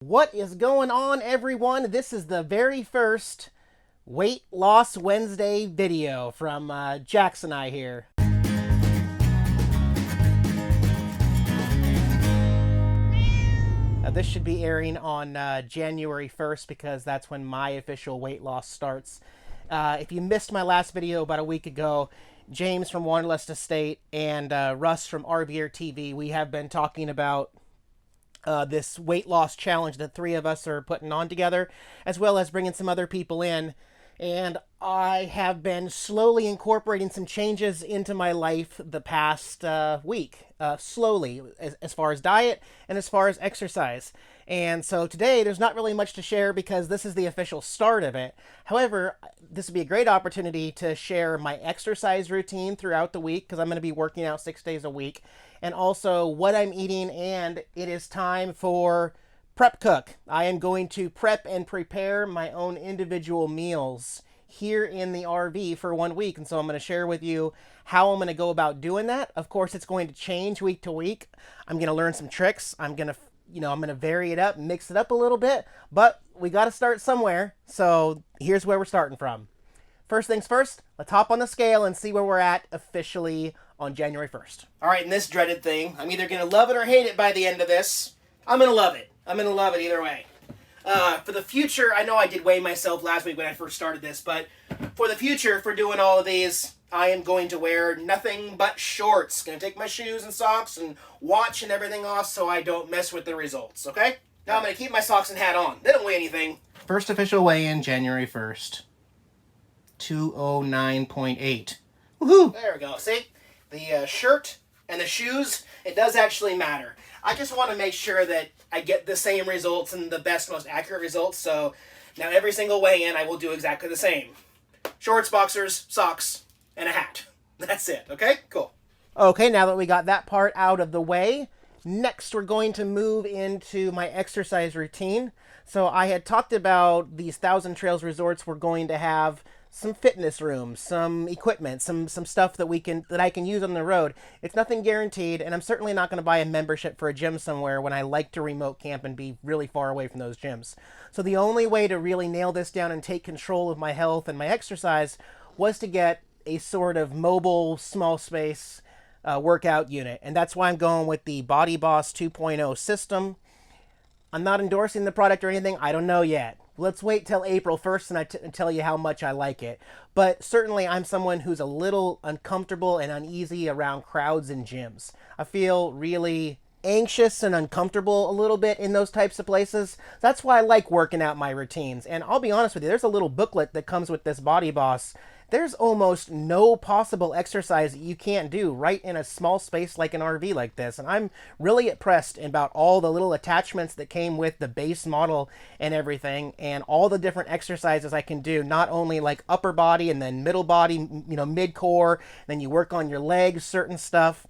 What is going on, everyone? This is the very first Weight Loss Wednesday video from Jax and I here. This should be airing on January 1st because that's when my official weight loss starts. If you missed my last video about a week ago, James from Wanderlust Estate and Russ from Lavalier TV, we have been talking about this weight loss challenge that three of us are putting on together, as well as bringing some other people in. And I have been slowly incorporating some changes into my life the past week, slowly, as far as diet and as far as exercise. And so today there's not really much to share because this is the official start of it. However, this would be a great opportunity to share my exercise routine throughout the week because I'm going to be working out 6 days a week, and also what I'm eating. And it is time for prep cook. I am going to prep and prepare my own individual meals here in the RV for 1 week. And so I'm going to share with you how I'm going to go about doing that. Of course, it's going to change week to week. I'm going to learn some tricks. I'm going to vary it up, mix it up a little bit, but we got to start somewhere. So here's where we're starting from. First things first, let's hop on the scale and see where we're at officially on January 1st. All right, and this dreaded thing, I'm either going to love it or hate it by the end of this. I'm going to love it. I'm going to love it either way. For the future, I know I did weigh myself last week when I first started this, but for the future, for doing all of these, I am going to wear nothing but shorts. Going to take my shoes and socks and watch and everything off so I don't mess with the results, okay? Now I'm going to keep my socks and hat on. They don't weigh anything. First official weigh-in, January 1st. 209.8. Woohoo! There we go. See? The shirt and the shoes, it does actually matter. I just want to make sure that I get the same results and the best, most accurate results. So now every single weigh-in, I will do exactly the same. Shorts, boxers, socks, and a hat. That's it. Okay? Cool. Okay, now that we got that part out of the way, next we're going to move into my exercise routine. So I had talked about these Thousand Trails resorts were going to have some fitness rooms, some equipment, some stuff that I can use on the road. It's nothing guaranteed, and I'm certainly not going to buy a membership for a gym somewhere when I like to remote camp and be really far away from those gyms. So the only way to really nail this down and take control of my health and my exercise was to get a sort of mobile, small space workout unit, and that's why I'm going with the Body Boss 2.0 system. I'm not endorsing the product or anything. I don't know yet. Let's wait till April 1st and tell you how much I like it. But certainly I'm someone who's a little uncomfortable and uneasy around crowds and gyms. I feel really anxious and uncomfortable a little bit in those types of places. That's why I like working out my routines. And I'll be honest with you, there's a little booklet that comes with this Body Boss. There's almost no possible exercise that you can't do right in a small space like an RV like this. And I'm really impressed about all the little attachments that came with the base model and everything, and all the different exercises I can do, not only like upper body and then middle body, mid-core, then you work on your legs, certain stuff.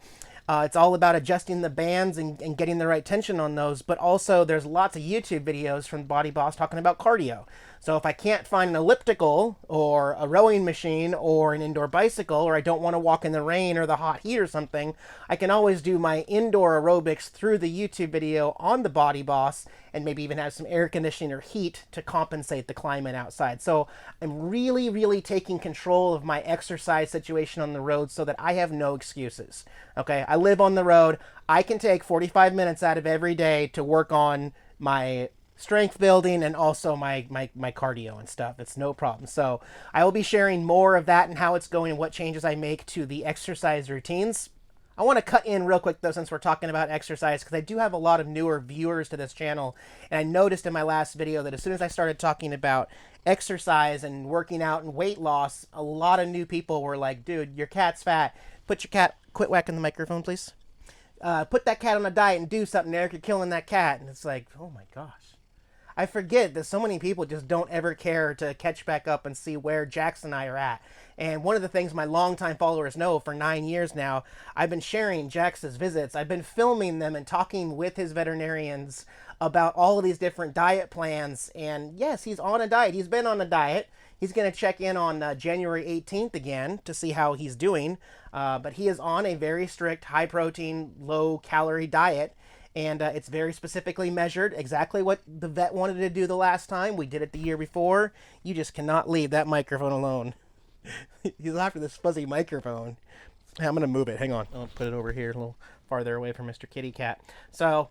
It's all about adjusting the bands and getting the right tension on those, but also there's lots of YouTube videos from Body Boss talking about cardio. So if I can't find an elliptical or a rowing machine or an indoor bicycle, or I don't want to walk in the rain or the hot heat or something, I can always do my indoor aerobics through the YouTube video on the Body Boss, and maybe even have some air conditioning or heat to compensate the climate outside. So I'm really, really taking control of my exercise situation on the road so that I have no excuses. Okay, I live on the road. I can take 45 minutes out of every day to work on my strength building and also my cardio and stuff. It's no problem. So I will be sharing more of that and how it's going and what changes I make to the exercise routines. I want to cut in real quick though, since we're talking about exercise, because I do have a lot of newer viewers to this channel, and I noticed in my last video that as soon as I started talking about exercise and working out and weight loss, a lot of new people were like, dude, your cat's fat. Quit whacking the microphone, please. Put that cat on a diet and do something, Eric. You're killing that cat. And it's like, oh my gosh. I forget that so many people just don't ever care to catch back up and see where Jax and I are at. And one of the things my longtime followers know, for 9 years now, I've been sharing Jax's visits. I've been filming them and talking with his veterinarians about all of these different diet plans. And yes, he's on a diet. He's been on a diet. He's going to check in on January 18th again to see how he's doing. But he is on a very strict, high-protein, low-calorie diet. and it's very specifically measured, exactly what the vet wanted to do the last time. We did it the year before. You just cannot leave that microphone alone. He's after this fuzzy microphone. I'm going to move it. Hang on. I'll put it over here a little farther away from Mr. Kitty Cat. So,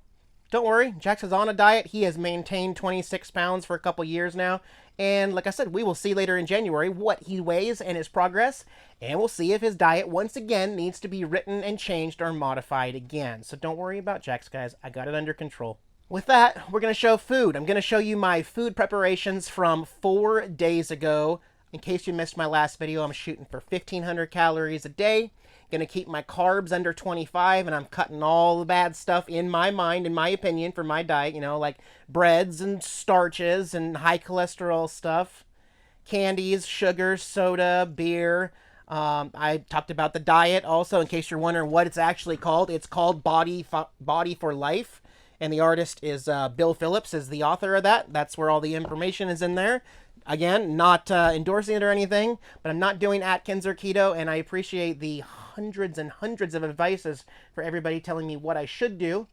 don't worry. Jax is on a diet. He has maintained 26 pounds for a couple years now. And like I said, we will see later in January what he weighs and his progress. And we'll see if his diet, once again, needs to be written and changed or modified again. So don't worry about Jax, guys. I got it under control. With that, we're going to show food. I'm going to show you my food preparations from 4 days ago. In case you missed my last video, I'm shooting for 1,500 calories a day. Going to keep my carbs under 25, and I'm cutting all the bad stuff in my mind, in my opinion, for my diet, you know, like breads and starches and high cholesterol stuff, candies, sugars, soda, beer. I talked about the diet also, in case you're wondering what it's actually called. It's called Body for Life, and the artist is Bill Phillips, is the author of that. That's where all the information is in there. Again, not endorsing it or anything, but I'm not doing Atkins or keto, and I appreciate the hundreds and hundreds of advices for everybody telling me what I should do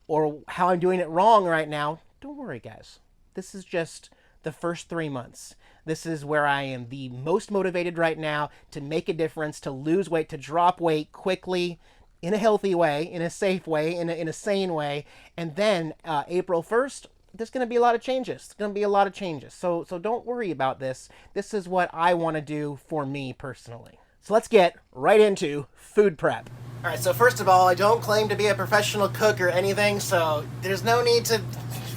or how I'm doing it wrong right now. Don't worry, guys. This is just the first 3 months. This is where I am the most motivated right now to make a difference, to lose weight, to drop weight quickly, in a healthy way, in a safe way, in a sane way. And then April 1st, there's going to be a lot of changes. It's going to be a lot of changes. So don't worry about this. This is what I want to do for me personally. So let's get right into food prep. All right, so first of all, I don't claim to be a professional cook or anything, so there's no need to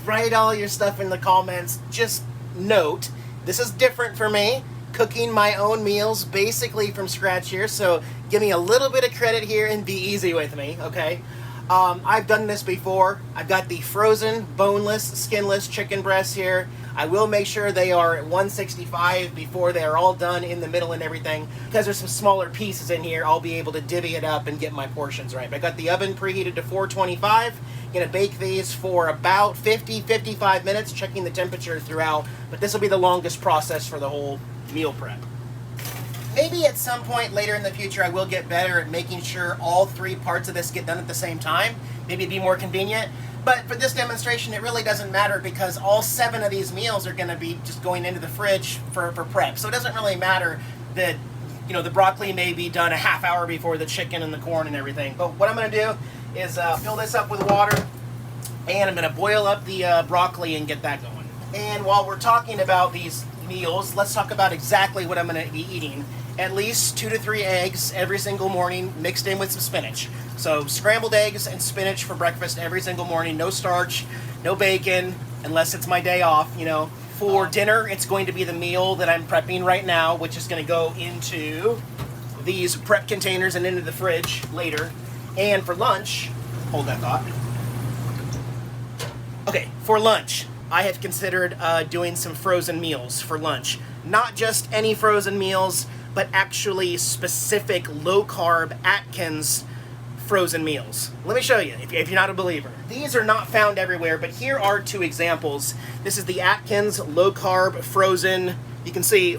write all your stuff in the comments. Just note, this is different for me, cooking my own meals basically from scratch here, so give me a little bit of credit here and be easy with me, okay? I've done this before. I've got the frozen, boneless, skinless chicken breasts here. I will make sure they are at 165 before they are all done in the middle and everything. Because there's some smaller pieces in here, I'll be able to divvy it up and get my portions right. But I got the oven preheated to 425. Gonna bake these for about 50-55 minutes, checking the temperature throughout. But this will be the longest process for the whole meal prep. Maybe at some point later in the future I will get better at making sure all 3 parts of this get done at the same time. Maybe it'd be more convenient. But for this demonstration, it really doesn't matter because all 7 of these meals are going to be just going into the fridge for prep. So it doesn't really matter that, you know, the broccoli may be done a half hour before the chicken and the corn and everything. But what I'm going to do is fill this up with water, and I'm going to boil up the broccoli and get that going. And while we're talking about these meals, let's talk about exactly what I'm going to be eating. At least 2 to 3 eggs every single morning mixed in with some spinach. So scrambled eggs and spinach for breakfast every single morning. No starch, no bacon, unless it's my day off, you know. For dinner, it's going to be the meal that I'm prepping right now, which is going to go into these prep containers and into the fridge later. And for lunch, hold that thought. Okay, for lunch, I have considered doing some frozen meals for lunch. Not just any frozen meals, but actually specific low-carb Atkins frozen meals. Let me show you, if you're not a believer. These are not found everywhere, but here are 2 examples. This is the Atkins low-carb frozen. You can see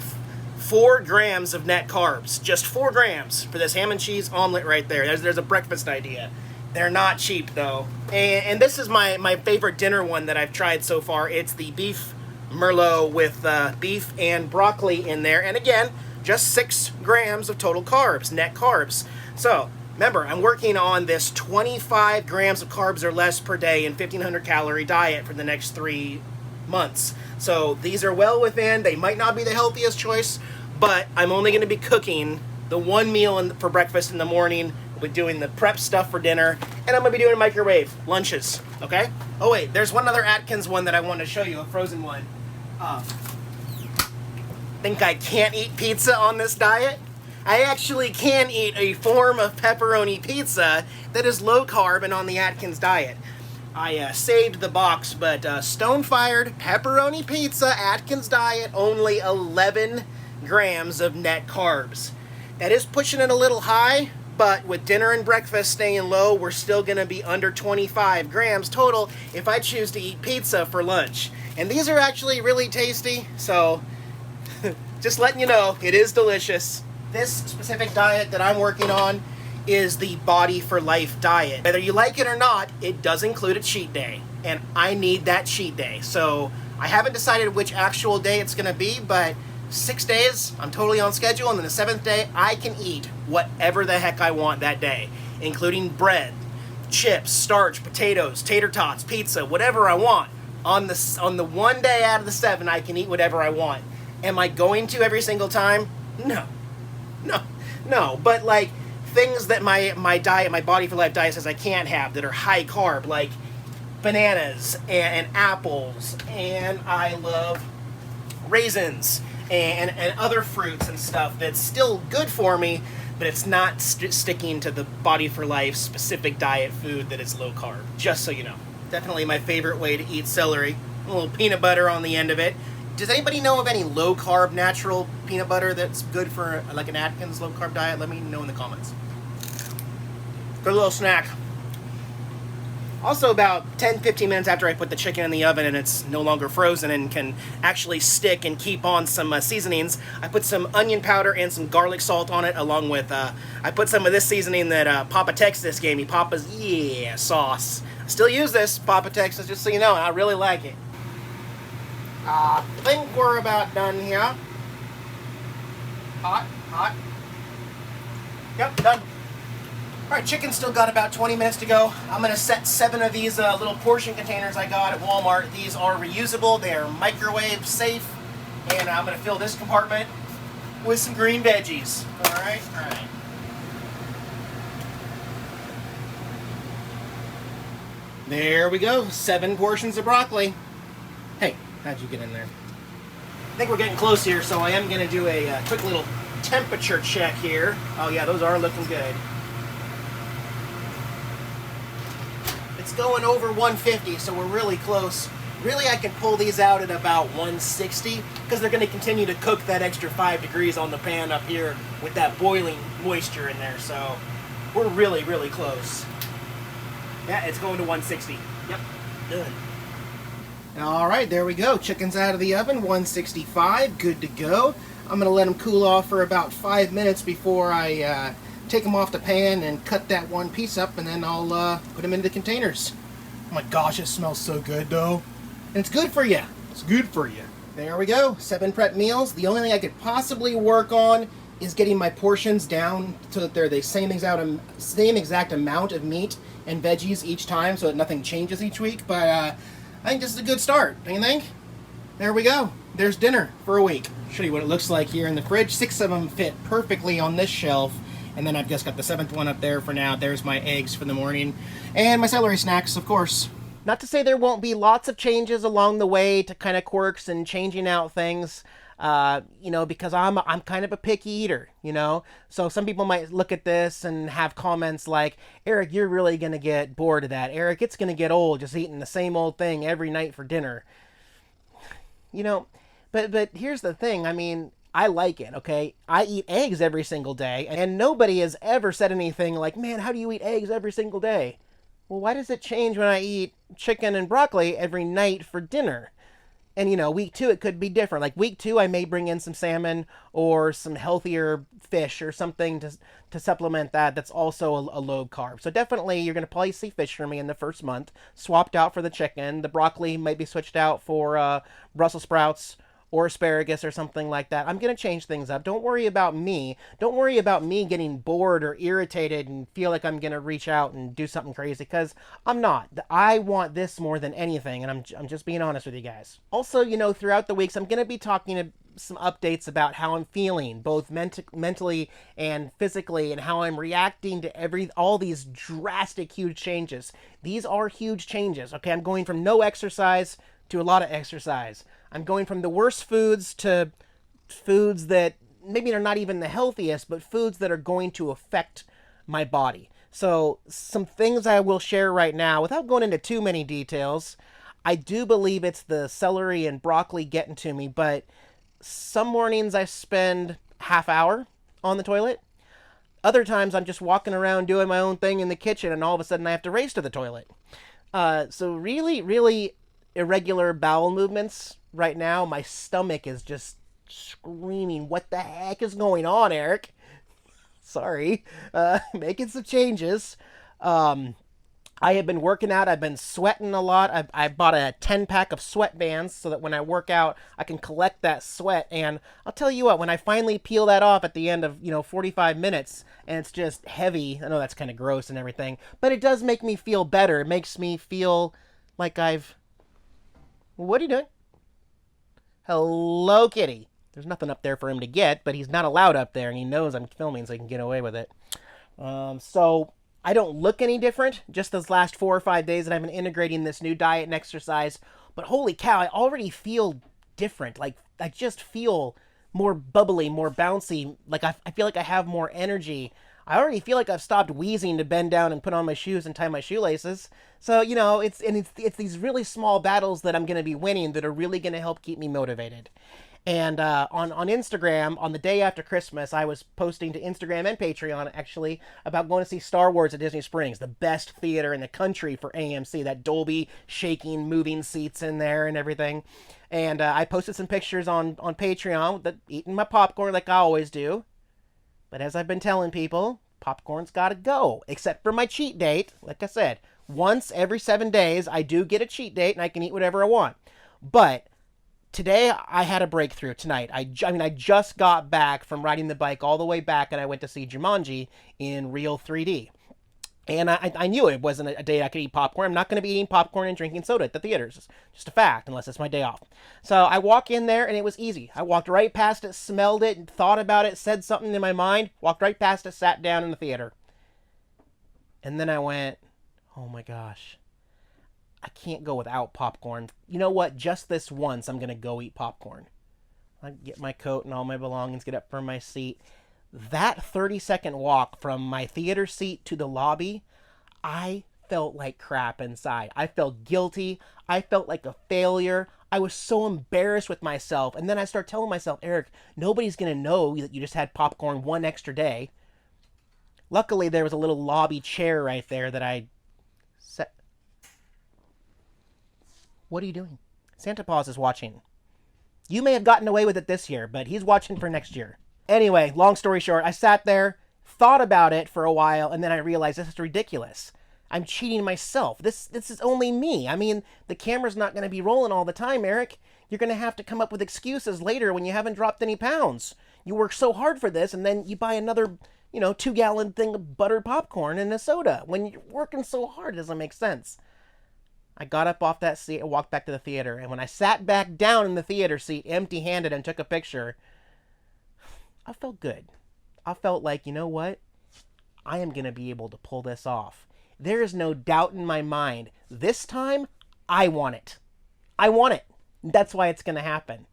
4 grams of net carbs. Just 4 grams for this ham and cheese omelet right there. There's a breakfast idea. They're not cheap, though. And this is my favorite dinner one that I've tried so far. It's the beef merlot with beef and broccoli in there. And again, just 6 grams of total carbs, net carbs. So, remember, I'm working on this 25 grams of carbs or less per day and 1,500 calorie diet for the next 3 months. So, these are well within. They might not be the healthiest choice, but I'm only going to be cooking the 1 meal for breakfast in the morning. We'll be doing the prep stuff for dinner, and I'm going to be doing microwave lunches, okay? Oh, wait, there's one other Atkins one that I want to show you, a frozen one. Think I can't eat pizza on this diet? I actually can eat a form of pepperoni pizza that is low carb and on the Atkins diet. I saved the box, but stone-fired pepperoni pizza, Atkins diet, only 11 grams of net carbs. That is pushing it a little high, but with dinner and breakfast staying low, we're still going to be under 25 grams total if I choose to eat pizza for lunch. And these are actually really tasty, so just letting you know, it is delicious. This specific diet that I'm working on is the Body for Life diet. Whether you like it or not, it does include a cheat day, and I need that cheat day. So I haven't decided which actual day it's gonna be, but 6 days, I'm totally on schedule, and then the 7th day, I can eat whatever the heck I want that day, including bread, chips, starch, potatoes, tater tots, pizza, whatever I want. On the one day out of the 7, I can eat whatever I want. Am I going to every single time? No. But like things that my diet, my Body for Life diet says I can't have that are high carb, like bananas and apples, and I love raisins and other fruits and stuff that's still good for me, but it's not sticking to the Body for Life specific diet food that is low carb, just so you know. Definitely my favorite way to eat celery. A little peanut butter on the end of it. Does anybody know of any low carb natural peanut butter that's good for like an Atkins low carb diet? Let me know in the comments. Good little snack. Also, about 10-15 minutes after I put the chicken in the oven and it's no longer frozen and can actually stick and keep on some seasonings, I put some onion powder and some garlic salt on it, along with, I put some of this seasoning that Papa Texas gave me, Papa's, sauce. I still use this, Papa Texas, just so you know, and I really like it. I think we're about done here. Hot. Yep, done. Alright, chicken's still got about 20 minutes to go. I'm going to set 7 of these little portion containers I got at Walmart. These are reusable, they're microwave safe, and I'm going to fill this compartment with some green veggies. Alright. There we go, 7 portions of broccoli. Hey, how'd you get in there? I think we're getting close here, so I am going to do a quick little temperature check here. Oh yeah, those are looking good. It's going over 150, so we're really close. Really, I can pull these out at about 160, because they're going to continue to cook that extra 5 degrees on the pan up here with that boiling moisture in there, so we're really, really close. Yeah, it's going to 160. Yep, done. Alright, there we go. Chicken's out of the oven, 165, good to go. I'm going to let them cool off for about 5 minutes before I take them off the pan and cut that one piece up, and then I'll put them into the containers. Oh my gosh, it smells so good though. And it's good for you. It's good for you. There we go, 7 prep meals. The only thing I could possibly work on is getting my portions down so that they're the same exact amount of meat and veggies each time, so that nothing changes each week. But I think this is a good start, don't you think? There we go. There's dinner for a week. Show you what it looks like here in the fridge. 6 of them fit perfectly on this shelf. And then I've just got the 7th one up there for now. There's my eggs for the morning. And my celery snacks, of course. Not to say there won't be lots of changes along the way to kind of quirks and changing out things. You know, because I'm kind of a picky eater, you know? So some people might look at this and have comments like, Eric, you're really going to get bored of that. Eric, it's going to get old just eating the same old thing every night for dinner. You know, but here's the thing. I mean, I like it, okay? I eat eggs every single day, and nobody has ever said anything like, man, how do you eat eggs every single day? Well, why does it change when I eat chicken and broccoli every night for dinner? And, you know, week 2, it could be different. Like, week 2, I may bring in some salmon or some healthier fish or something to supplement that that's also a low carb. So definitely, you're going to probably see fish from me in the first month, swapped out for the chicken. The broccoli might be switched out for Brussels sprouts or asparagus or something like that. I'm going to change things up. Don't worry about me. Don't worry about me getting bored or irritated and feel like I'm going to reach out and do something crazy, because I'm not. I want this more than anything, and I'm just being honest with you guys. Also, you know, throughout the weeks, I'm going to be talking some updates about how I'm feeling, both mentally and physically, and how I'm reacting to all these drastic, huge changes. These are huge changes, okay? I'm going from no exercise to a lot of exercise. I'm going from the worst foods to foods that maybe are not even the healthiest, but foods that are going to affect my body. So some things I will share right now, without going into too many details. I do believe it's the celery and broccoli getting to me, but some mornings I spend half hour on the toilet. Other times I'm just walking around doing my own thing in the kitchen, and all of a sudden I have to race to the toilet. So really, really irregular bowel movements right now. My stomach is just screaming, what the heck is going on, Eric? Sorry. Making some changes. I have been working out. I've been sweating a lot. I bought a 10-pack of sweatbands so that when I work out, I can collect that sweat. And I'll tell you what, when I finally peel that off at the end of, 45 minutes, and it's just heavy, I know that's kind of gross and everything, but it does make me feel better. It makes me feel like What are you doing? Hello, kitty. There's nothing up there for him to get, but he's not allowed up there, and he knows I'm filming, so he can get away with it. So I don't look any different just those last 4 or 5 days that I've been integrating this new diet and exercise. But holy cow, I already feel different. Like, I just feel more bubbly, more bouncy. Like, I feel like I have more energy. I already feel like I've stopped wheezing to bend down and put on my shoes and tie my shoelaces. So, it's these really small battles that I'm going to be winning that are really going to help keep me motivated. And on Instagram, on the day after Christmas, I was posting to Instagram and Patreon, actually, about going to see Star Wars at Disney Springs, the best theater in the country for AMC, that Dolby shaking, moving seats in there and everything. And I posted some pictures on Patreon, eating my popcorn like I always do. But as I've been telling people, popcorn's got to go, except for my cheat date. Like I said, once every 7 days, I do get a cheat date, and I can eat whatever I want. But today, I had a breakthrough tonight. I just got back from riding the bike all the way back, and I went to see Jumanji in real 3D. And I knew it wasn't a day I could eat popcorn. I'm not going to be eating popcorn and drinking soda at the theaters. It's just a fact, unless it's my day off. So I walk in there, and it was easy. I walked right past it, smelled it, thought about it, said something in my mind, walked right past it, sat down in the theater. And then I went, oh my gosh, I can't go without popcorn. You know what? Just this once, I'm going to go eat popcorn. I get my coat and all my belongings, get up from my seat. That 30-second walk from my theater seat to the lobby, I felt like crap inside. I felt guilty. I felt like a failure. I was so embarrassed with myself. And then I start telling myself, Eric, nobody's going to know that you just had popcorn one extra day. Luckily, there was a little lobby chair right there that I set. What are you doing? Santa Claus is watching. You may have gotten away with it this year, but he's watching for next year. Anyway, long story short, I sat there, thought about it for a while, and then I realized this is ridiculous. I'm cheating myself. This is only me. I mean, the camera's not going to be rolling all the time, Eric. You're going to have to come up with excuses later when you haven't dropped any pounds. You work so hard for this, and then you buy another, 2-gallon thing of buttered popcorn and a soda. When you're working so hard, it doesn't make sense. I got up off that seat and walked back to the theater. And when I sat back down in the theater seat, empty-handed, and took a picture, I felt good. I felt like, you know what? I am going to be able to pull this off. There is no doubt in my mind. This time, I want it. I want it. That's why it's going to happen.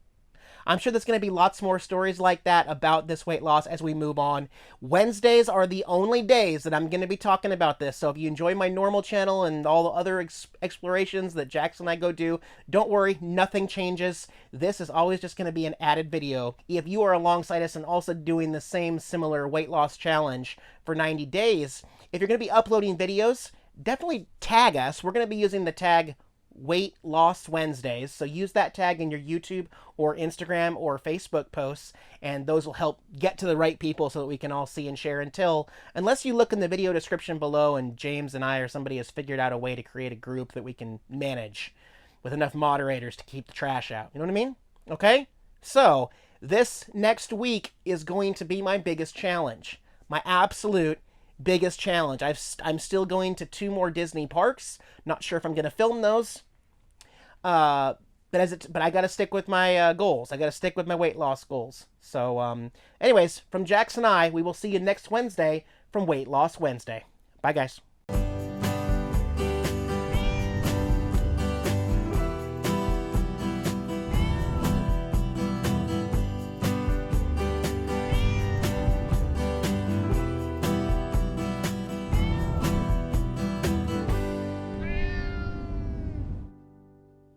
I'm sure there's going to be lots more stories like that about this weight loss as we move on. Wednesdays are the only days that I'm going to be talking about this. So if you enjoy my normal channel and all the other explorations that Jax and I go do, don't worry, nothing changes. This is always just going to be an added video. If you are alongside us and also doing the same similar weight loss challenge for 90 days, if you're going to be uploading videos, definitely tag us. We're going to be using the tag Weight Loss Wednesdays. So use that tag in your YouTube or Instagram or Facebook posts, and those will help get to the right people so that we can all see and share unless you look in the video description below and James and I or somebody has figured out a way to create a group that we can manage with enough moderators to keep the trash out. You know what I mean? Okay? So this next week is going to be my biggest challenge. My absolute biggest challenge. I'm still going to 2 more Disney parks. Not sure if I'm going to film those. But I got to stick with my goals. I got to stick with my weight loss goals. So, anyways, from Jax and I, we will see you next Wednesday from Weight Loss Wednesday. Bye, guys.